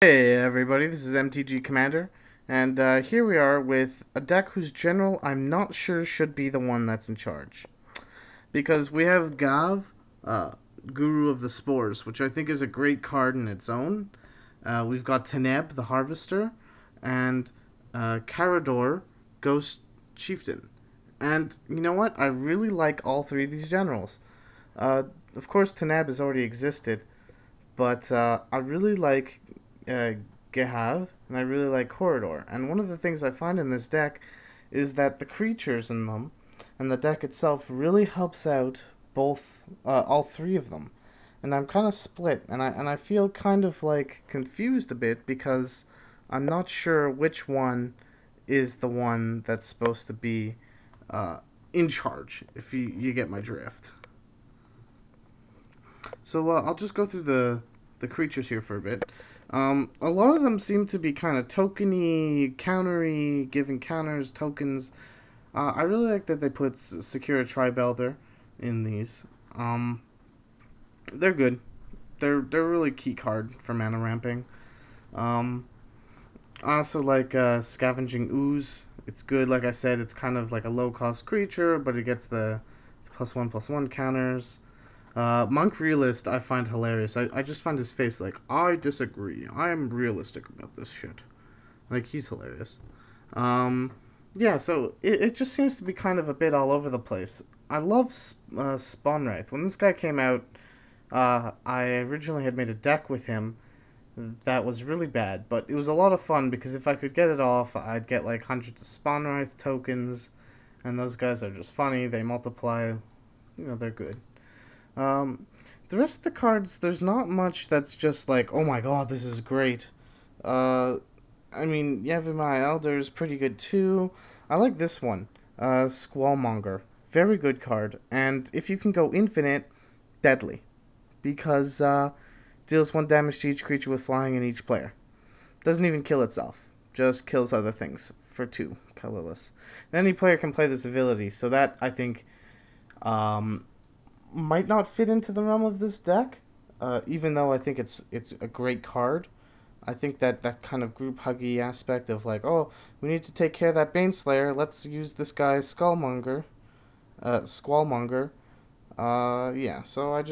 Hey everybody, this is MTG Commander, and here we are with a deck whose general I'm not sure should be the one that's in charge. Because we have Gav, uh, Guru of the Spores, which I think is a great card in its own. We've got Teneb, the Harvester, and Carador, Ghost Chieftain. And you know what? I really like all three of these generals. Uh, of course, Teneb has already existed, but I really like uh, Gehav, and I really like Corridor. And one of the things I find in this deck is that the creatures in them and the deck itself really helps out all three of them. And I'm kind of split, and I feel kind of like confused a bit because I'm not sure which one is the one that's supposed to be uh, in charge. If you get my drift. So I'll just go through the creatures here for a bit. A lot of them seem to be kind of tokeny, countery, giving counters, tokens. I really like that they put Secure Tribelder in these. Um, they're good. They're a really key card for mana ramping. Um, I also like Scavenging Ooze. It's good, like I said, it's kind of like a low cost creature, but it gets the +1/+1 counters. Monk Realist I find hilarious. I just find his face like, I disagree. I am realistic about this shit. Like, he's hilarious. Um, yeah, so it just seems to be kind of a bit all over the place. I love Spawn Wraith. When this guy came out, I originally had made a deck with him that was really bad, but it was a lot of fun because if I could get it off, I'd get like hundreds of Spawn Wraith tokens, and those guys are just funny. They multiply. They're good. Um, the rest of the cards, there's not much that's just like, oh my god, this is great. Uh, I mean, Yavimaya Elder is pretty good too. I like this one, Squallmonger. Very good card. And if you can go infinite, deadly. Because, deals 1 damage to each creature with flying in each player. Doesn't even kill itself. Just kills other things for 2, colorless. And any player can play this ability, so that, I think, um, might not fit into the realm of this deck, even though I think it's a great card. I think that kind of group huggy aspect of like, oh, we need to take care of that Baneslayer. Let's use this guy's Squallmonger. Yeah. So I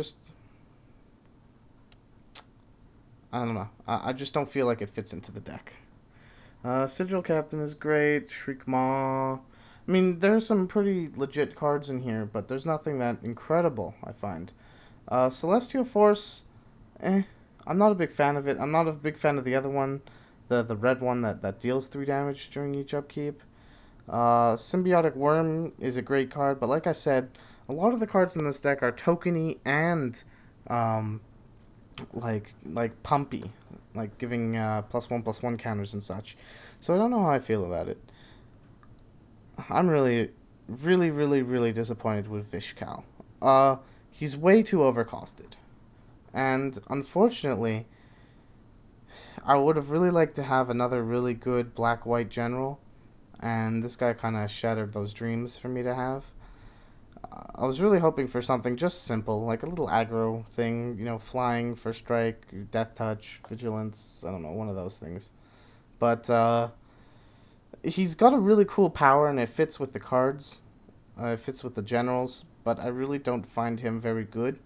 don't know. I just don't feel like it fits into the deck. Sigil Captain is great. Shriek Maw. I mean, there's some pretty legit cards in here, but there's nothing that incredible, I find. Celestial Force, eh, I'm not a big fan of it. I'm not a big fan of the other one, the red one that deals 3 damage during each upkeep. Symbiotic Worm is a great card, but like I said, a lot of the cards in this deck are tokeny and um, like pumpy, like giving +1/+1 counters and such. So I don't know how I feel about it. I'm really, really, really, really disappointed with Vishkal. He's way too overcosted. And unfortunately, I would have really liked to have another really good black-white general, and this guy kind of shattered those dreams for me to have. I was really hoping for something just simple, like a little aggro thing, flying, first strike, death touch, vigilance, I don't know, one of those things. But he's got a really cool power, and it fits with the cards. It fits with the generals, but I really don't find him very good.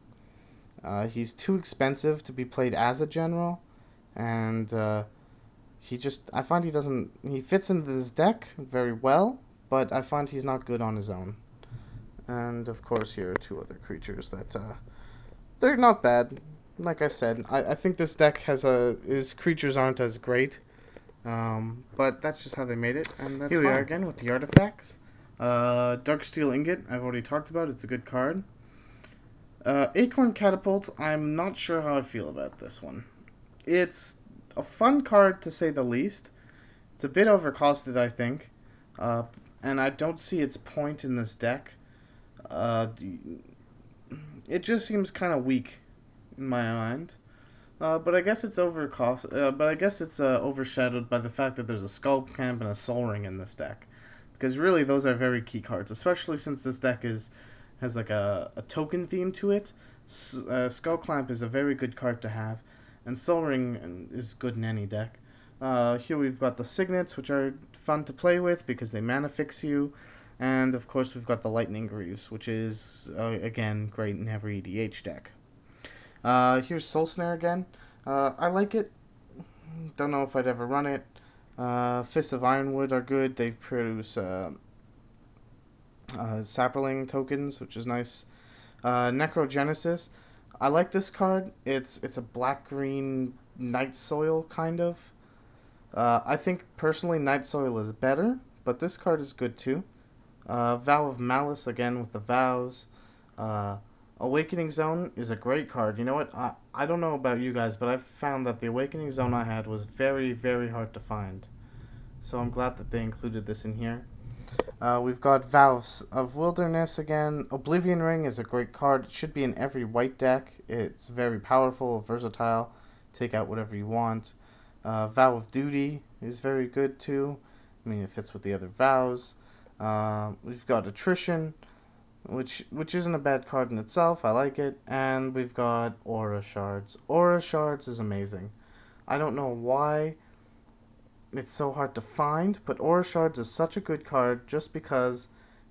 He's too expensive to be played as a general, and I find he fits into this deck very well, but I find he's not good on his own. And of course, here are 2 other creatures that, they're not bad. Like I said, I think this deck his creatures aren't as great, but that's just how they made it, and that's Here we fine. Are again with the artifacts. Darksteel Ingot, I've already talked about, it's a good card. Acorn Catapult, I'm not sure how I feel about this one. It's a fun card to say the least. It's a bit overcosted, I think, and I don't see its point in this deck. It just seems kind of weak in my mind. But I guess it's overshadowed by the fact that there's a Skull Camp and a Soul Ring in this deck, because really those are very key cards, especially since this deck has like a token theme to it. Skull Clamp is a very good card to have, and Soul Ring is good in any deck. Here we've got the Signets, which are fun to play with because they mana fix you. And of course we've got the Lightning Greaves, which is, again, great in every EDH deck. Here's Soul Snare again. I like it. Don't know if I'd ever run it. Fists of Ironwood are good. They produce Sapperling tokens, which is nice. Necrogenesis. I like this card. It's a black-green Night Soil, kind of. I think, personally, Night Soil is better, but this card is good, too. Vow of Malice, again, with the vows. Uh, Awakening Zone is a great card. You know what? I don't know about you guys, but I've found that the Awakening Zone I had was very, very hard to find. So I'm glad that they included this in here. We've got Vows of Wilderness again. Oblivion Ring is a great card. It should be in every white deck. It's very powerful, versatile. Take out whatever you want. Vow of Duty is very good too. I mean, it fits with the other vows. We've got Attrition, which isn't a bad card in itself. I like it. And we've got Aura Shards. Aura Shards is amazing. I don't know why it's so hard to find, but Aura Shards is such a good card just because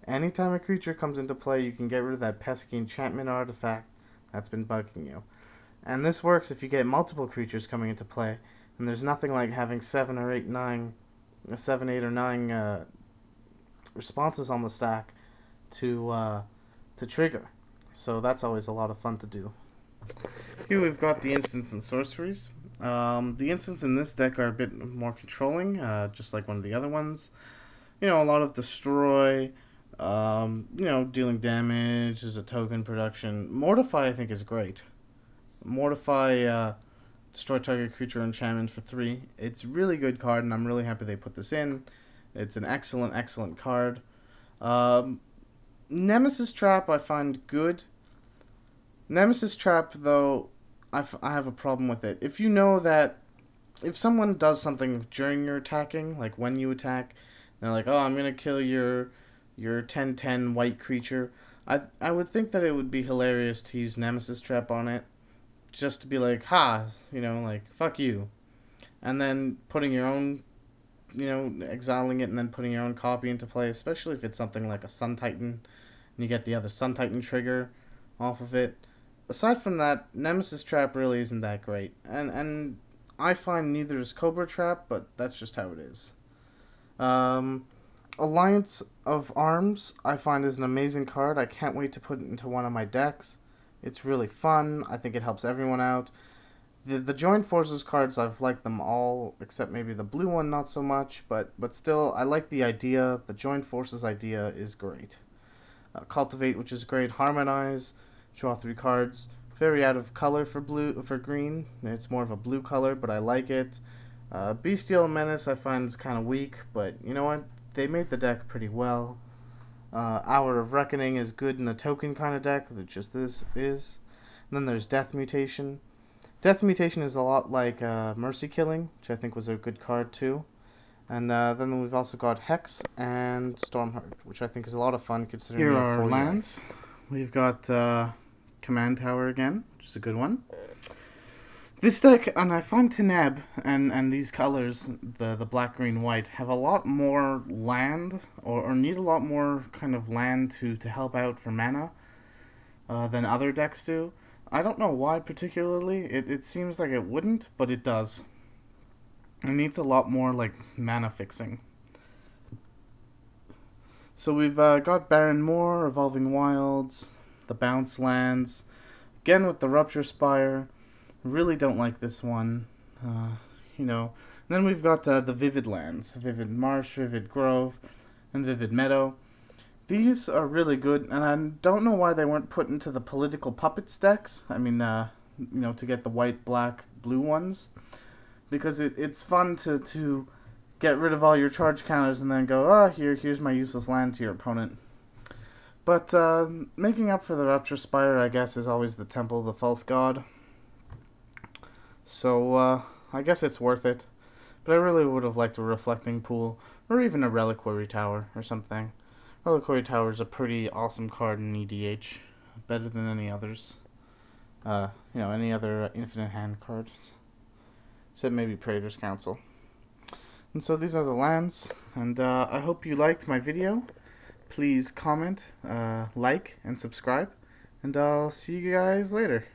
anytime a creature comes into play, you can get rid of that pesky enchantment artifact that's been bugging you. And this works if you get multiple creatures coming into play, and there's nothing like having 7, 8, or 9 responses on the stack to trigger. So that's always a lot of fun to do. Here we've got the instants and sorceries. The instants in this deck are a bit more controlling, just like one of the other ones. You know, a lot of destroy, dealing damage, there's a token production. Mortify, I think, is great. Mortify, destroy target creature enchantment for 3. It's a really good card, and I'm really happy they put this in. It's an excellent, excellent card. Nemesis Trap I find good. Nemesis Trap, though, I have a problem with it. If you know that if someone does something during your attacking, like when you attack, they're like, oh, I'm going to kill your 10/10 white creature, I would think that it would be hilarious to use Nemesis Trap on it, just to be like, ha, like, fuck you. And then putting your own, exiling it and then putting your own copy into play, especially if it's something like a Sun Titan, and you get the other Sun Titan trigger off of it. Aside from that, Nemesis Trap really isn't that great. And I find neither is Cobra Trap, but that's just how it is. Alliance of Arms, I find is an amazing card. I can't wait to put it into one of my decks. It's really fun. I think it helps everyone out. The Joint Forces cards, I've liked them all, except maybe the blue one not so much, but still, I like the idea. The Joint Forces idea is great. Cultivate, which is great. Harmonize, draw 3 cards. Very out of color for green. It's more of a blue color, but I like it. Bestial Menace I find is kind of weak, but you know what? They made the deck pretty well. Hour of Reckoning is good in a token kind of deck, that just this is. And then there's Death Mutation. Death Mutation is a lot like Mercy Killing, which I think was a good card too. And then we've also got Hex and Stormheart, which I think is a lot of fun considering Here we have are 4 lands. units. We've got Command Tower again, which is a good one. This deck, and I find Teneb and these colors, the black, green, white, have a lot more land, or need a lot more kind of land to help out for mana than other decks do. I don't know why particularly. It seems like it wouldn't, but it does. It needs a lot more like mana fixing. So we've got Barren Moor, Evolving Wilds, the Bounce lands. Again with the Rupture Spire. Really don't like this one. Then we've got the Vivid lands. Vivid Marsh, Vivid Grove, and Vivid Meadow. These are really good, and I don't know why they weren't put into the Political Puppets decks. I mean, to get the white, black, blue ones. Because it's fun to get rid of all your charge counters and then go, oh, here's my useless land to your opponent. But making up for the Rupture Spire, I guess, is always the Temple of the False God. So I guess it's worth it. But I really would have liked a Reflecting Pool, or even a Reliquary Tower or something. Reliquary Tower is a pretty awesome card in EDH, better than any others. Any other Infinite Hand cards. except maybe Praetor's Council. And so these are the lands, and I hope you liked my video. Please comment, like, and subscribe, and I'll see you guys later.